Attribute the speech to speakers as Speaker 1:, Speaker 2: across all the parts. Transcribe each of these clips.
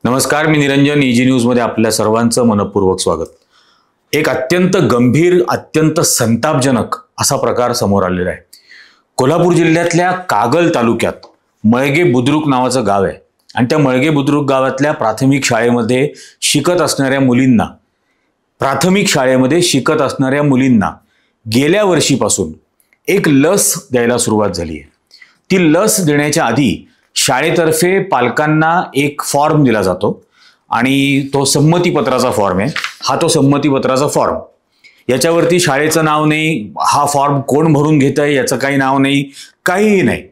Speaker 1: नमस्कार, मी Niranjan. Easy news मध्ये आपल्या सर्वांचं मनपूर्वक स्वागत. एक अत्यंत गंभीर, अत्यंत संतापजनक असा प्रकार समोर आलेला आहे. कोल्हापूर जिल्ह्यातल्या कागल तालुक्यात मळगे बुद्रुक नावाचं गाव आहे आणि त्या मळगे बुद्रुक गावातल्या प्राथमिक शाळेमध्ये शिकत असणाऱ्या मुलींना गेल्या वर्षीपासून एक लस द्यायला सुरुवात झाली आहे. ती लस देण्याच्या आधी शाळेतर्फे पालकांना एक फॉर्म दिला जातो आणि तो संमतीपत्राचा फॉर्म आहे. हा तो संमतीपत्राचा फॉर्म, याच्यावरती शाळेचं नाव नाही, हा फॉर्म कोण भरून घेत आहे याचं काही नाव नाही, काहीही नाही.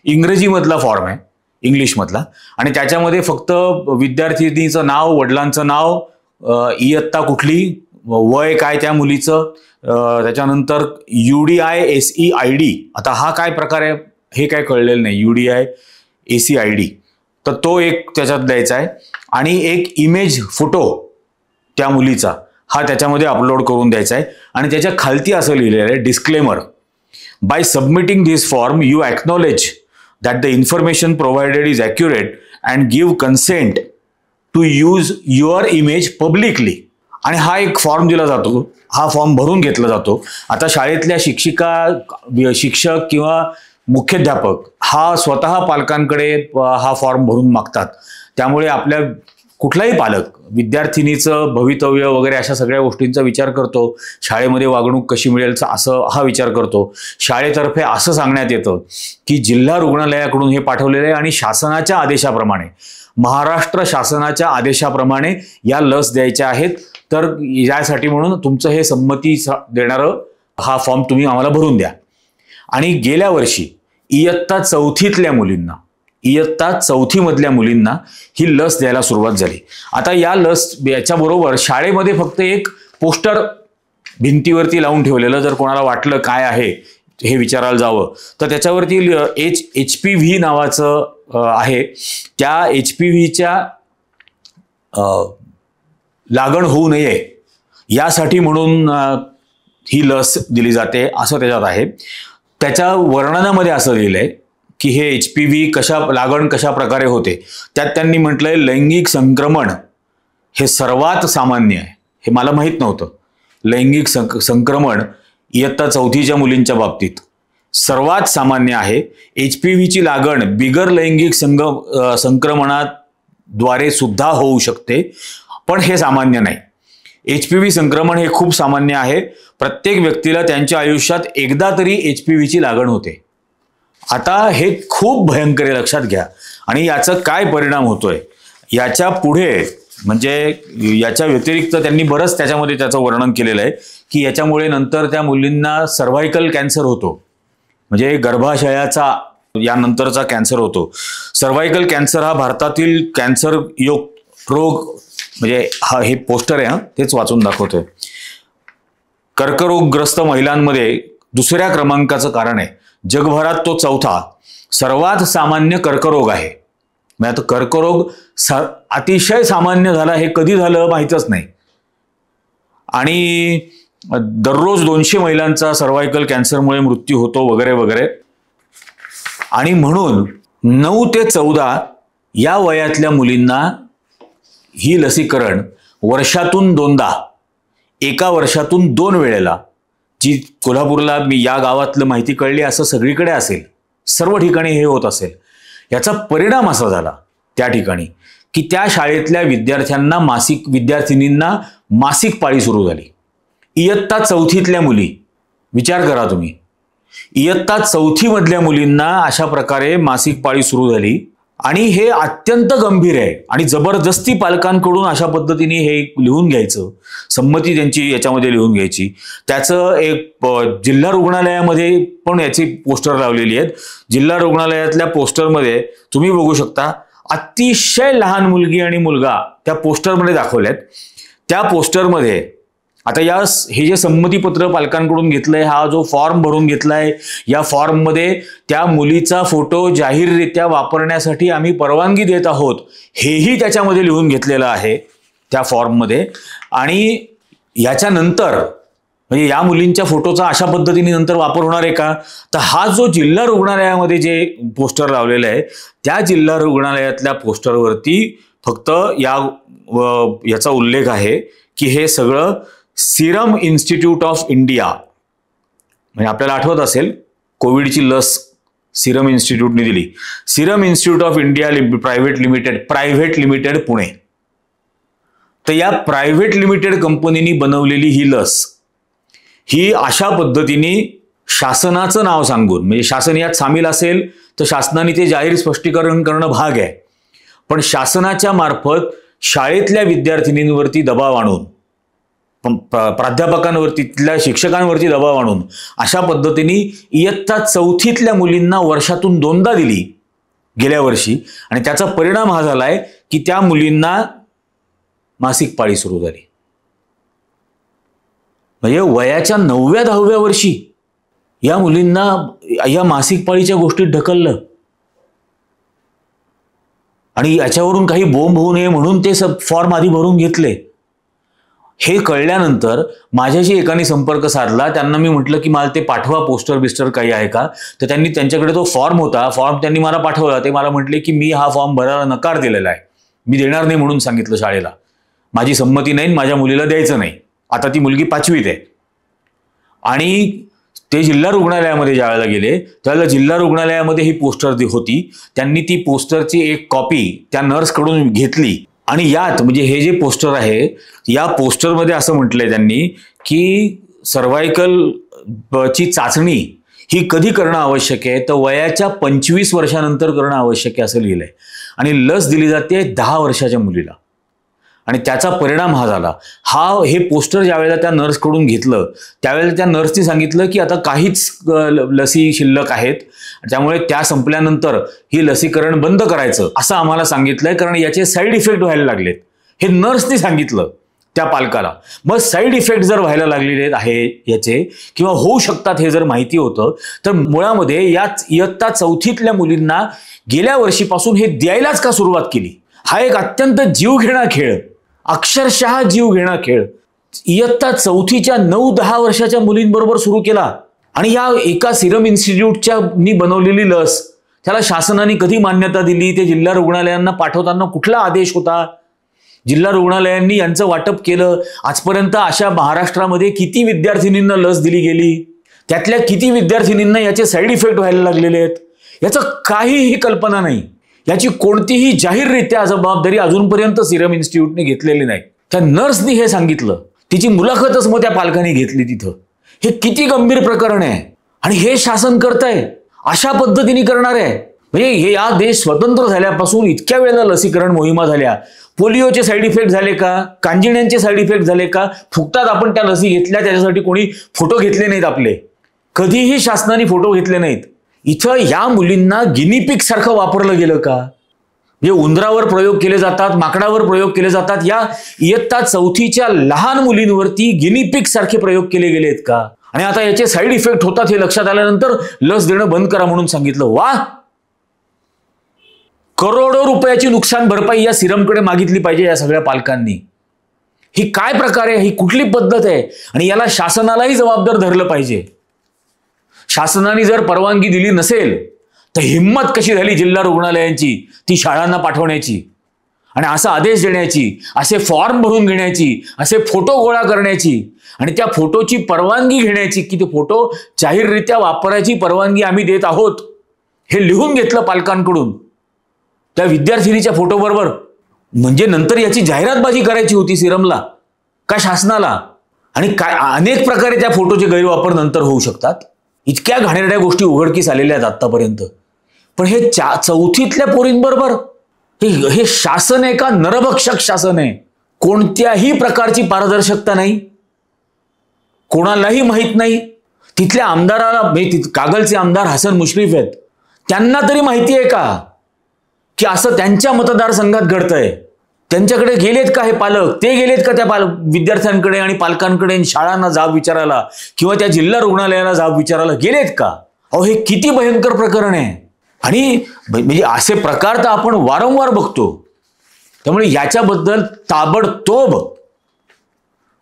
Speaker 1: इंग्रजीमधला फॉर्म आहे, इंग्लिशमधला, आणि त्याच्यामध्ये फक्त विद्यार्थिनीचं नाव, वडिलांचं नाव, इयत्ता कुठली, वय काय त्या मुलीचं, त्याच्यानंतर UDI-SE-ID. आता हा काय प्रकार आहे हे काय कळलेलं नाही. UDI-SE-ID तर तो एक त्याच्यात द्यायचा आहे आणि एक इमेज फोटो त्या मुलीचा हा त्याच्यामध्ये अपलोड करून द्यायचा आहे. आणि त्याच्या खालती असं लिहिलेलं आहे, disclaimer: by submitting this form you acknowledge that the information provided is accurate and give consent to use your image publicly. आणि हा एक फॉर्म दिला जातो, हा फॉर्म भरून घेतला जातो. आता शाळेतल्या शिक्षक किंवा मुख्याध्यापक हा स्वतः पालकांकडे हा फॉर्म भरून मागतात. त्यामुळे आपल्या कुठलाही पालक विद्यार्थिनीचं भवितव्य वगैरे अशा सगळ्या गोष्टींचा विचार करतो. शाळेमध्ये वागणूक कशी मिळेल असं हा विचार करतो. शाळेतर्फे असं सांगण्यात येतं की जिल्हा रुग्णालयाकडून हे पाठवलेलं आहे आणि शासनाच्या आदेशाप्रमाणे, महाराष्ट्र शासनाच्या आदेशाप्रमाणे या लस द्यायच्या आहेत. तर यासाठी म्हणून तुमचं हे संमती देणारं हा फॉर्म तुम्ही आम्हाला भरून द्या. आणि गेल्या वर्षी इयत्ता चौथीमधल्या मुलींना ही लस द्यायला सुरुवात झाली. आता याच्याबरोबर शाळेमध्ये फक्त एक पोस्टर भिंतीवरती लावून ठेवलेलं, जर कोणाला वाटलं काय आहे हे विचारायला जावं तर त्याच्यावरती HPV नावाचं आहे. त्या HPVच्या लागण होऊ नये यासाठी म्हणून ही लस दिली जाते असं त्याच्यात आहे. त्याच्या वर्णनामध्ये असं लिहिलंय की हे HPV लागण कशा प्रकारे होते. त्यात त्यांनी म्हटलंय लैंगिक संक्रमण हे सर्वात सामान्य आहे. हे मला माहीत नव्हतं. लैंगिक संक्रमण इयत्ता चौथीच्या मुलींच्या बाबतीत सर्वात सामान्य आहे. HPVची लागण बिगर लैंगिक संक्रमणाद्वारे सुद्धा होऊ शकते, पण हे सामान्य नाही. HPV संक्रमण हे खूप सामान्य आहे. प्रत्येक व्यक्तीला त्यांच्या आयुष्यात एकदा तरी HPVची लागण होते. आता हे खूप भयंकर आहे, लक्षात घ्या. आणि याचा काय परिणाम होतोय याच्या पुढे, म्हणजे याच्या व्यतिरिक्त त्यांनी बरंच त्याच्यामध्ये त्याचं वर्णन केलेलं आहे की याच्यामुळे नंतर त्या मुलींना सर्व्हायकल कॅन्सर होतो, म्हणजे गर्भाशयाचा यानंतरचा कॅन्सर होतो. सर्व्हायकल कॅन्सर हा भारतातील कॅन्सर रोग, म्हणजे हे पोस्टर आहे, तेच वाचून दाखवतोय. कर्करोगग्रस्त महिलांमध्ये दुसऱ्या क्रमांकाचं कारण आहे. जगभरात तो चौथा सर्वात सामान्य कर्करोग आहे. म्हणजे आता कर्करोग अतिशय सामान्य झाला, हे कधी झालं माहीतच नाही. आणि दररोज 200 महिलांचा सर्व्हायकल कॅन्सरमुळे मृत्यू होतो वगैरे वगैरे. आणि म्हणून 9 ते 14 या वयातल्या मुलींना ही लसीकरण वर्षातून 2दा, एका वर्षातून 2 वेळेला, जी कोल्हापूरला मी या गावातलं माहिती कळली असं सगळीकडे असेल, सर्व ठिकाणी हे होत असेल. याचा परिणाम असा झाला त्या ठिकाणी की त्या शाळेतल्या विद्यार्थिनींना मासिक पाळी सुरू झाली. इयत्ता चौथीतल्या मुली, विचार करा तुम्ही, इयत्ता चौथीमधल्या मुलींना अशा प्रकारे मासिक पाळी सुरू झाली. आणि हे अत्यंत गंभीर आहे. आणि जबरदस्ती पालकांकडून अशा पद्धतीने हे लिहून घ्यायचं, संमती त्यांची याच्यामध्ये लिहून घ्यायची. त्याचं एक जिल्हा रुग्णालयामध्ये पण याची पोस्टर लावलेली आहेत. जिल्हा रुग्णालयातल्या पोस्टरमध्ये तुम्ही बघू शकता, अतिशय लहान मुलगी आणि मुलगा त्या पोस्टरमध्ये दाखवल्यात. त्या पोस्टरमध्ये आता हे जे संमतीपत्र पालकांकडून घेतलंय, हा जो फॉर्म भरून घेतलाय, या फॉर्ममध्ये त्या मुलीचा फोटो जाहीररित्या वापरण्यासाठी आम्ही परवानगी देत आहोत हेही त्याच्यामध्ये लिहून घेतलेलं आहे त्या फॉर्ममध्ये. आणि याच्यानंतर म्हणजे या मुलींच्या फोटोचा अशा पद्धतीने नंतर वापर होणार आहे का? तर हा जो जिल्हा रुग्णालयामध्ये जे पोस्टर लावलेलं आहे त्या जिल्हा रुग्णालयातल्या पोस्टरवरती फक्त याचा उल्लेख आहे की हे सगळं सिरम इन्स्टिट्यूट ऑफ इंडिया, म्हणजे आपल्याला आठवत असेल कोविडची लस सिरम इन्स्टिट्यूटने दिली. Serum institute of India private limited Pune. तर या प्रायव्हेट लिमिटेड कंपनीने बनवलेली ही लस ही अशा पद्धतीने शासनाचं नाव सांगून, म्हणजे शासन यात सामील असेल तर शासनाने ते जाहीर स्पष्टीकरण करणं भाग आहे, पण शासनाच्या मार्फत शाळेतल्या विद्यार्थिनींवरती दबाव आणून, प्राध्यापकांवरती, तिथल्या शिक्षकांवरती दबाव आणून अशा पद्धतीने इयत्ता 4थीतल्या मुलींना वर्षातून 2दा दिली गेल्या वर्षी. आणि त्याचा परिणाम हा झालाय की त्या मुलींना मासिक पाळी सुरू झाली. म्हणजे वयाच्या 9व्या-10व्या वर्षी या मुलींना या मासिक पाळीच्या गोष्टीत ढकललं. आणि याच्यावरून काही बोंब होऊ नये म्हणून ते फॉर्म आधी भरून घेतले. हे कळल्यानंतर माझ्याशी एकाने संपर्क साधला. त्यांना मी म्हटलं की मला ते पाठवा, पोस्टर बिस्टर काही आहे का. तर त्यांच्याकडे तो फॉर्म होता, फॉर्म त्यांनी मला पाठवला. ते मला म्हटले की मी हा फॉर्म भरायला नकार दिलेला आहे, मी देणार नाही म्हणून सांगितलं शाळेला, माझी संमती नाही, माझ्या मुलीला द्यायचं नाही. आता ती मुलगी 5वीत आहे. आणि ते जिल्हा रुग्णालयामध्ये ज्यावेळेला गेले त्यावेळेला जिल्हा रुग्णालयामध्ये ही पोस्टर होती. त्यांनी ती पोस्टरची एक कॉपी त्या नर्सकडून घेतली. आणि यात म्हणजे हे जे पोस्टर आहे, या पोस्टरमध्ये असं म्हटलंय त्यांनी की सर्व्हायकल ची चाचणी ही कधी करणं आवश्यक आहे, तर वयाच्या 25 वर्षानंतर करणं आवश्यक आहे असं लिहिलंय. आणि लस दिली जाते 10 वर्षाच्या मुलीला. आणि त्याचा परिणाम हा झाला. हे पोस्टर ज्यावेळेला त्या नर्सकडून घेतलं त्यावेळेला त्या नर्सने सांगितलं की आता काहीच लसी शिल्लक आहेत, त्यामुळे त्या संपल्यानंतर ही लसीकरण बंद करायचं असं आम्हाला सांगितलंय, कारण याचे साईड इफेक्ट व्हायला लागलेत. हे नर्सने सांगितलं त्या पालकाला. मग साईड इफेक्ट जर व्हायला लागलेले आहे याचे किंवा होऊ शकतात हे जर माहिती होतं, तर मुळामध्ये या इयत्ता 4थीतल्या मुलींना गेल्या वर्षीपासून हे द्यायलाच का सुरुवात केली. हा एक अत्यंत जीवघेणा खेळ, अक्षरशः जीवघेणा खेळ इयत्ता 4थीच्या 9-10 वर्षाच्या मुलींबरोबर सुरू केला. आणि या एका सिरम इन्स्टिट्यूटच्या बनवलेली लस त्याला शासनाने कधी मान्यता दिली, ते जिल्हा रुग्णालयांना पाठवताना कुठला आदेश होता, जिल्हा रुग्णालयांनी यांचं वाटप केलं. आजपर्यंत अशा महाराष्ट्रामध्ये किती विद्यार्थिनींना लस दिली गेली, त्यातल्या किती विद्यार्थिनींना याचे साईड इफेक्ट व्हायला लागलेले आहेत, याचं काहीही कल्पना नाही. याची कोणतीही जाहीररित्या जबाबदारी अजूनपर्यंत सिरम इन्स्टिट्यूटने घेतलेली नाही. त्या नर्सनी हे सांगितलं, तिची मुलाखतच मग त्या पालकांनी घेतली तिथं. हे किती गंभीर प्रकरण आहे. आणि हे शासन करतंय, अशा पद्धतीने करणार आहे. म्हणजे हे या देश स्वतंत्र झाल्यापासून इतक्या वेळेला लसीकरण मोहिमा झाल्या, पोलिओचे साईड इफेक्ट झाले का, कांजिण्यांचे साईड इफेक्ट झाले का, फुकटात आपण त्या लसी घेतल्या, त्याच्यासाठी कोणी फोटो घेतले नाहीत आपले, कधीही शासनाने फोटो घेतले नाहीत. इथं या मुलींना गिनीपिक सारखं वापरलं गेलं का. म्हणजे उंदरावर प्रयोग केले जातात, माकडावर प्रयोग केले जातात, या इयत्ता 4थीच्या लहान मुलींवरती गिनीपिक सारखे प्रयोग केले गेलेत का. आणि आता याचे साईड इफेक्ट होतात हे लक्षात आल्यानंतर लस देणं बंद करा म्हणून सांगितलं. वा, करोडो रुपयाची नुकसान भरपाई या सिरमकडे मागितली पाहिजे या सगळ्या पालकांनी. ही काय प्रकार आहे, ही कुठली पद्धत आहे. आणि याला शासनालाही जबाबदार धरलं पाहिजे. शासनाने जर परवानगी दिली नसेल तर हिम्मत कशी झाली जिल्हा रुग्णालयांची ती शाळांना पाठवण्याची आणि असा आदेश देण्याची, असे फॉर्म भरून घेण्याची, असे फोटो गोळा करण्याची आणि त्या फोटोची परवानगी घेण्याची की ते फोटो जाहीररित्या वापरायची परवानगी आम्ही देत आहोत हे लिहून घेतलं पालकांकडून त्या विद्यार्थिनीच्या फोटो बरोबर. म्हणजे नंतर याची जाहिरातबाजी करायची होती सिरमला का शासनाला. आणि काय अनेक प्रकारे त्या फोटोचे गैरवापर नंतर होऊ शकतात. इतक्या घाणेरड्या गोष्टी उघडकीस आलेल्या आहेत आतापर्यंत. पण हे 4थीतल्या पोरींबरोबर हे शासन आहे का नरभक्षक शासन आहे. कोणत्याही प्रकारची पारदर्शकता नाही, कोणालाही माहित नाही. तिथल्या आमदाराला, कागलचे आमदार हसन मुश्रीफ आहेत, त्यांना तरी माहिती आहे का की असं त्यांच्या मतदारसंघात घडतंय. त्यांच्याकडे गेलेत का हे पालक, ते गेलेत का त्या विद्यार्थ्यांकडे आणि पालकांकडे शाळांना जाब विचारायला किंवा त्या जिल्हा रुग्णालयाला जाब विचारायला गेलेत का. अहो हे किती भयंकर प्रकरण आहे. आणि म्हणजे असे प्रकार तर आपण वारंवार बघतो. त्यामुळे याच्याबद्दल ताबडतोब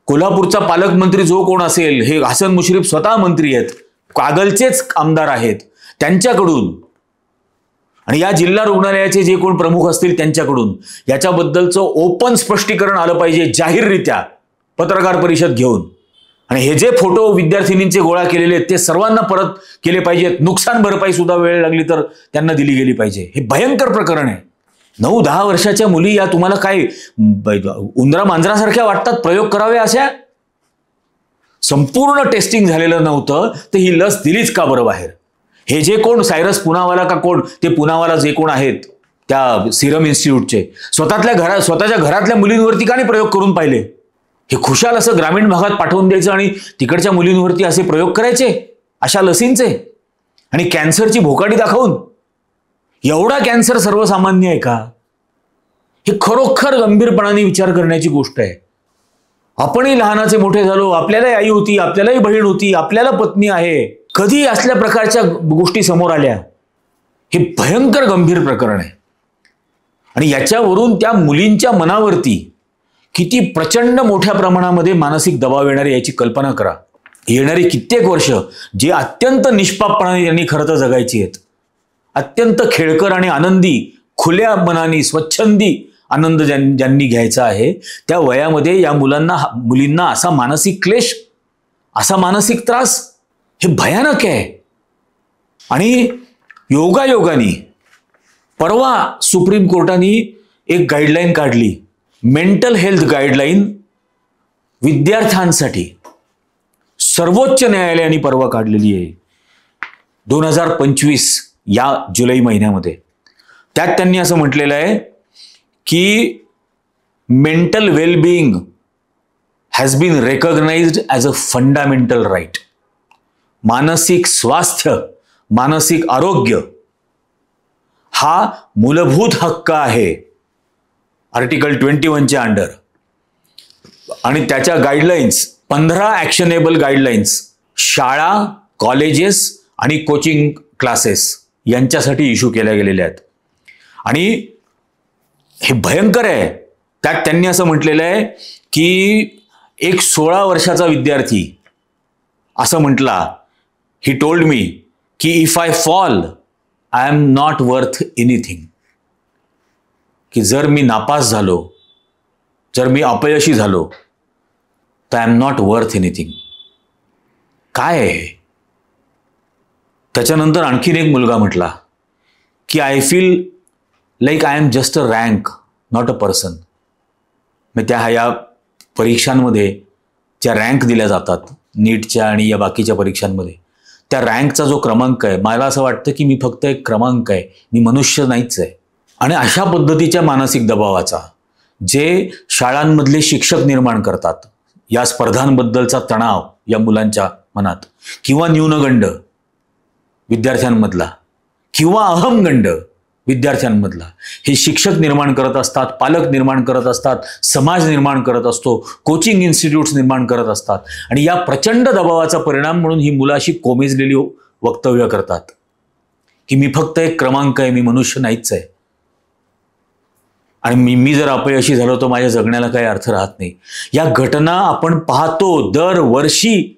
Speaker 1: कोल्हापूरचा पालकमंत्री जो कोण असेल, हे हसन मुश्रीफ स्वतः मंत्री आहेत, कागलचेच आमदार आहेत, त्यांच्याकडून आणि या जिल्हा रुग्णालयाचे जे कोण प्रमुख असतील त्यांच्याकडून याच्याबद्दलचं ओपन स्पष्टीकरण आलं पाहिजे, जाहीररित्या पत्रकार परिषद घेऊन. आणि हे जे फोटो विद्यार्थिनींचे गोळा केलेले आहेत ते सर्वांना परत केले पाहिजेत. नुकसान भरपाई सुद्धा वेळ लागली तर त्यांना दिली गेली पाहिजे. हे भयंकर प्रकरण आहे. 9-10 वर्षाच्या मुली या तुम्हाला काय उंदरा मांजरासारख्या वाटतात प्रयोग करावे अशा? संपूर्ण टेस्टिंग झालेलं नव्हतं तर ही लस दिलीच का बरं बाहेर? हे जे कोण सायरस पुनावाला का कोण ते पुनावाला जे कोण आहेत त्या सिरम इन्स्टिट्यूटचे स्वतःच्या घरातल्या मुलींवरती का नाही प्रयोग करून पाहिले? हे खुशाल असं ग्रामीण भागात पाठवून द्यायचं आणि तिकडच्या मुलींवरती असे प्रयोग करायचे अशा लसींचे, आणि कॅन्सरची भोकाडी दाखवून. एवढा कॅन्सर सर्वसामान्य आहे का? हे खरोखर गंभीरपणाने विचार करण्याची गोष्ट आहे. आपणही लहानाचे मोठे झालो, आपल्यालाही आई होती, आपल्यालाही बहीण होती, आपल्याला पत्नी आहे. कधी असल्या प्रकारच्या गोष्टी समोर आल्या? हे भयंकर गंभीर प्रकरण आहे. आणि याच्यावरून त्या मुलींच्या मनावरती किती प्रचंड मोठ्या प्रमाणामध्ये मानसिक दबाव येणारे याची कल्पना करा. येणारी कित्येक वर्ष जे अत्यंत निष्पापपणाने त्यांनी खरं तर जगायची आहेत, अत्यंत खेळकर आणि आनंदी, खुल्या मनाने स्वच्छंदी आनंद ज्यांनी घ्यायचा आहे, त्या वयामध्ये या मुलींना असा मानसिक क्लेश, असा मानसिक त्रास, हे भयानक आहे. आणि योगायोगाने परवा सुप्रीम कोर्टाने एक गाईडलाईन काढली, मेंटल हेल्थ गाईडलाईन विद्यार्थ्यांसाठी. सर्वोच्च न्यायालयाने परवा काढलेली आहे 2025 या जुलै महिन्यामध्ये. त्यात त्यांनी असं म्हटलेलं आहे की mental wellbeing has been recognized as a fundamental right. मानसिक स्वास्थ्य, मानसिक आरोग्य हा मूलभूत हक्क आहे आर्टिकल 21च्या अंडर. आणि त्याच्या गाईडलाईन्स 15 ॲक्शनेबल गाईडलाईन्स शाळा, कॉलेजेस आणि कोचिंग क्लासेस यांच्यासाठी इश्यू केल्या गेलेल्या आहेत. आणि हे भयंकर आहे. त्यात त्यांनी असं म्हटलेलं आहे की एक 16 वर्षाचा विद्यार्थी असं म्हटला, ही टोल्ड मी की if I fall I am not worth anything. की जर मी नापास झालो, जर मी अपयशी झालो तर I am not worth anything. काय आहे? त्याच्यानंतर आणखीन एक मुलगा म्हटला की I feel like I am just a rank, not a person. मग ह्या परीक्षांमध्ये ज्या रँक दिल्या जातात नीटच्या आणि या बाकीच्या परीक्षांमध्ये, त्या रँकचा जो क्रमांक आहे, मला असं वाटतं की मी फक्त एक क्रमांक आहे, मी मनुष्य नाहीच आहे. आणि अशा पद्धतीच्या मानसिक दबावाचा जे शाळांमधले शिक्षक निर्माण करतात, या स्पर्धांबद्दलचा तणाव या मुलांच्या मनात, किंवा न्यूनगंड विद्यार्थ्यांमधला किंवा अहमगंड विद्यार्थ्यांमधला, हे शिक्षक निर्माण करत असतात, पालक निर्माण करत असतात, समाज निर्माण करत असतो, कोचिंग इन्स्टिट्यूट्स निर्माण करत असतात. आणि या प्रचंड दबावाचा परिणाम म्हणून ही मुलं अशी कोमेजलेली वक्तव्य करतात की मी फक्त एक क्रमांक आहे, मी मनुष्य नाहीच आहे. आणि मी जर अपयशी झालो तर माझ्या जगण्याला काही अर्थ राहत नाही. या घटना आपण पाहतो दरवर्षी.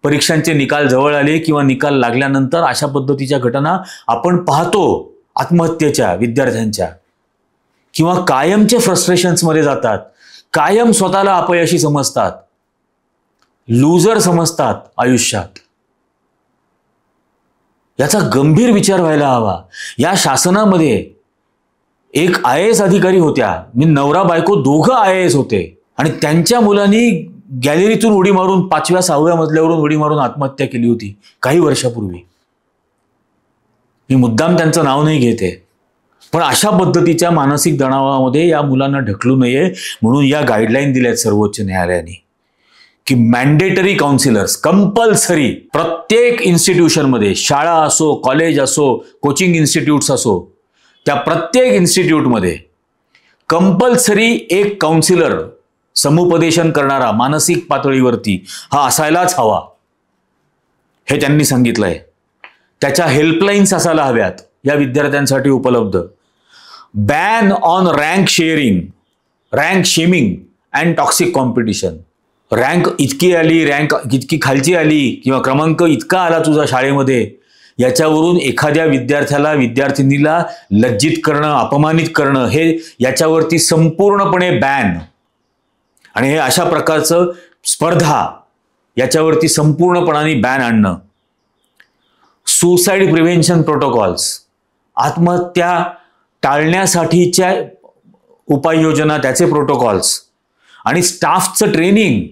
Speaker 1: परीक्षांचे निकाल जवळ आले किंवा निकाल लागल्यानंतर अशा पद्धतीच्या घटना आपण पाहतो. आत्महत्येच्या विद्यार्थ्यांच्या, किंवा कायमचे फ्रस्ट्रेशन्समध्ये जातात, कायम स्वतःला अपयशी समजतात, लूजर समजतात आयुष्यात. याचा गंभीर विचार व्हायला हवा. या शासनामध्ये एक IAS अधिकारी होत्या, मी नवरा बायको दोघं IAS होते, आणि त्यांच्या मुलांनी गॅलरीतून उडी मारून 5व्या-6व्या मजल्यावरून उडी मारून आत्महत्या केली होती काही वर्षापूर्वी. मी मुद्दाम त्यांचं नाव नाही घेते, पण अशा पद्धतीच्या मानसिक तणावामध्ये या मुलांना ढकलू नये म्हणून या गाईडलाईन दिल्यात सर्वोच्च न्यायालयाने की मॅन्डेटरी काउन्सिलर्स कंपल्सरी प्रत्येक इन्स्टिट्यूशनमध्ये, शाळा असो, कॉलेज असो, कोचिंग इन्स्टिट्यूट्स असो, त्या प्रत्येक इन्स्टिट्यूटमध्ये कंपल्सरी एक काउन्सिलर, समुपदेशन करणारा मानसिक पातळीवरती हा असायलाच हवा, हे त्यांनी सांगितलंय. त्याच्या हेल्पलाईन्स असायला हव्यात या विद्यार्थ्यांसाठी उपलब्ध. Ban on rank sharing, rank shaming and toxic competition. Rank इतकी आली, रँक इतकी खालची आली, किंवा क्रमांक इतका आला तुझा शाळेमध्ये याच्यावरून एखाद्या विद्यार्थ्याला विद्यार्थिनीला लज्जित करणं, अपमानित करणं हे याच्यावरती संपूर्णपणे बॅन. आणि हे अशा प्रकारचं स्पर्धा याच्यावरती संपूर्णपणाने बॅन आणणं. सुसाईड प्रिव्हेन्शन प्रोटोकॉल्स, आत्महत्या टाळण्यासाठीच्या उपाययोजना, त्याचे प्रोटोकॉल्स आणि स्टाफचं ट्रेनिंग,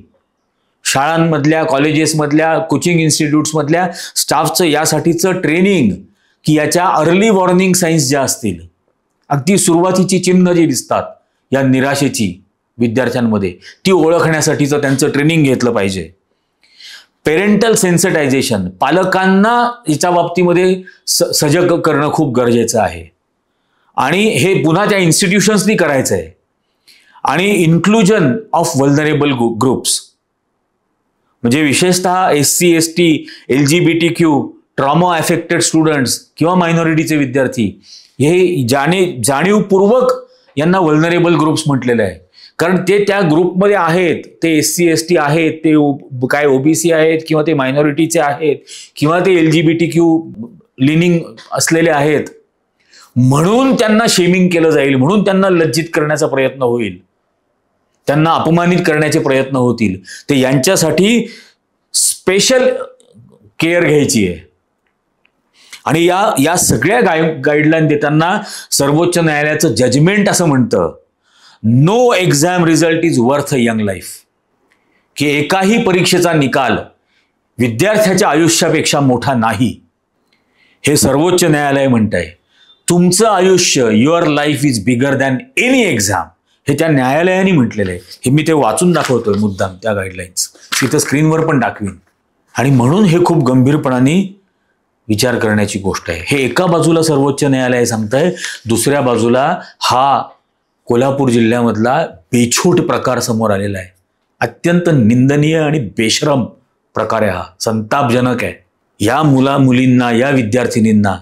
Speaker 1: शाळांमधल्या, कॉलेजेसमधल्या, कोचिंग इन्स्टिट्यूट्समधल्या स्टाफचं यासाठीचं ट्रेनिंग, की याच्या अर्ली वॉर्निंग साईन्स ज्या असतील, अगदी सुरुवातीची चिन्ह जी दिसतात या निराशेची विद्यार्थ्यांमध्ये, ती ओळखण्यासाठीचं त्यांचं ट्रेनिंग घेतलं पाहिजे. पेरेंटल सेन्सिटायझेशन, पालकांना याच्या बाबतीमध्ये सजग करणं खूप गरजेचं आहे आणि हे पुन्हा त्या इन्स्टिट्यूशन्सनी करायचं आहे. आणि इन्क्लुजन ऑफ वल्नरेबल ग्रुप्स, म्हणजे विशेषतः SC, ST, LGBTQ, trauma affected students किंवा मायनॉरिटीचे विद्यार्थी, हे जाणीवपूर्वक यांना वल्नरेबल ग्रुप्स म्हटलेलं आहे. कारण ते त्या ग्रुपमध्ये आहेत, ते SC, ST आहेत, ते काय OBC आहेत किंवा ते मायनॉरिटीचे आहेत किंवा ते LGBTQ लिनिंग असलेले आहेत, म्हणून त्यांना शेमिंग केलं जाईल, म्हणून त्यांना लज्जित करण्याचा प्रयत्न होईल, त्यांना अपमानित करण्याचे प्रयत्न होतील. ते यांच्यासाठी स्पेशल केअर घ्यायची आहे. आणि या सगळ्या गाईडलाईन देताना सर्वोच्च न्यायालयाचं जजमेंट असं म्हणतं, no exam result is worth a young life, की एकाही परीक्षेचा निकाल विद्यार्थ्याच्या आयुष्यापेक्षा मोठा नाही. हे सर्वोच्च न्यायालय म्हणत आहे. तुमचं आयुष्य, your life is bigger than any exam, हे त्या न्यायालयाने म्हटलेलं आहे. हे मी ते वाचून दाखवतोय मुद्दाम, त्या गाईडलाईन्स तिथं स्क्रीनवर पण दाखवीन. आणि म्हणून हे खूप गंभीरपणाने विचार करण्याची गोष्ट आहे. हे एका बाजूला सर्वोच्च न्यायालय सांगतंय, दुसऱ्या बाजूला हा कोल्हापूर जिल्ह्यामधला बेछूट प्रकार समोर आलेला आहे. अत्यंत निंदनीय आणि बेशरम प्रकार आहे हा, संतापजनक आहे. या मुलींना, या विद्यार्थिनींना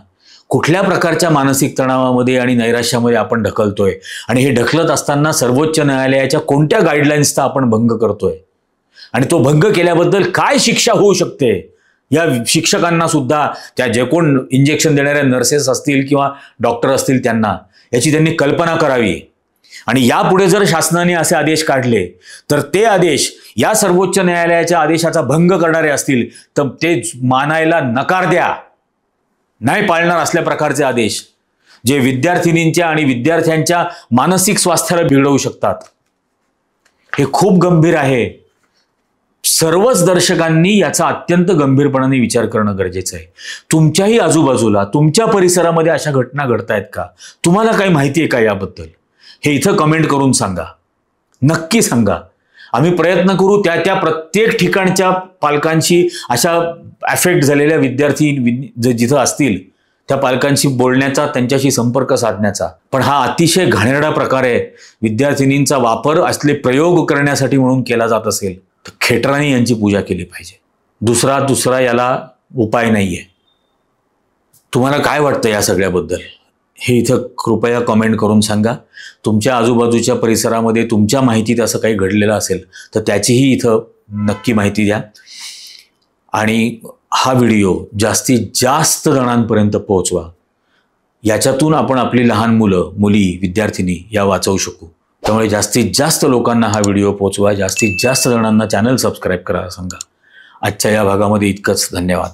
Speaker 1: कुठल्या प्रकारच्या मानसिक तणावामध्ये आणि नैराश्यामध्ये आपण ढकलतोय, आणि हे ढकलत असताना सर्वोच्च न्यायालयाच्या कोणत्या गाईडलाईन्सचा आपण भंग करतोय, आणि तो भंग केल्याबद्दल काय शिक्षा होऊ शकते, या शिक्षकांना सुद्धा, त्या जे कोण इंजेक्शन देणाऱ्या नर्सेस असतील किंवा डॉक्टर असतील, त्यांना याची त्यांनी कल्पना करावी. आणि यापुढे जर शासनाने असे आदेश काढले तर ते आदेश या सर्वोच्च न्यायालयाच्या आदेशाचा भंग करणारे असतील तर ते मानायला नकार द्या. नाही पाळणार असल्या प्रकारचे आदेश जे विद्यार्थिनींच्या आणि विद्यार्थ्यांच्या मानसिक स्वास्थ्याला बिघडवू शकतात. हे खूप गंभीर आहे. सर्वच दर्शकांनी याचा अत्यंत गंभीरपणाने विचार करणं गरजेचं आहे. तुमच्याही आजूबाजूला, तुमच्या परिसरामध्ये अशा घटना घडतायत का? तुम्हाला काही माहिती आहे का याबद्दल? हे इथं कमेंट करून सांगा, नक्की सांगा. आम्ही प्रयत्न करू त्या प्रत्येक ठिकाणच्या पालकांशी, अशा अफेक्ट झालेल्या विद्यार्थी जिथं असतील त्या पालकांशी बोलण्याचा, त्यांच्याशी संपर्क साधण्याचा. पण हा अतिशय घाणेरडा प्रकार आहे. विद्यार्थिनींचा वापर असले प्रयोग करण्यासाठी म्हणून केला जात असेल तर खेटरांनी यांची पूजा केली पाहिजे. दुसरा याला उपाय नाहीये. तुम्हाला काय वाटतं या सगळ्याबद्दल? हे इथं कृपया कमेंट करून सांगा. तुमच्या आजूबाजूच्या परिसरामध्ये तुमच्या माहितीत असं काही घडलेलं असेल तर त्याचीही इथं नक्की माहिती द्या. आणि हा व्हिडिओ जास्तीत जास्त जणांपर्यंत पोहोचवा. याच्यातून आपण आपली लहान मुलं, मुली, विद्यार्थिनी या वाचवू शकू. त्यामुळे जास्तीत जास्त लोकांना हा व्हिडिओ पोहोचवा. जास्तीत जास्त जणांना चॅनल सबस्क्राईब करायला सांगा. आजच्या या भागामध्ये इतकंच. धन्यवाद.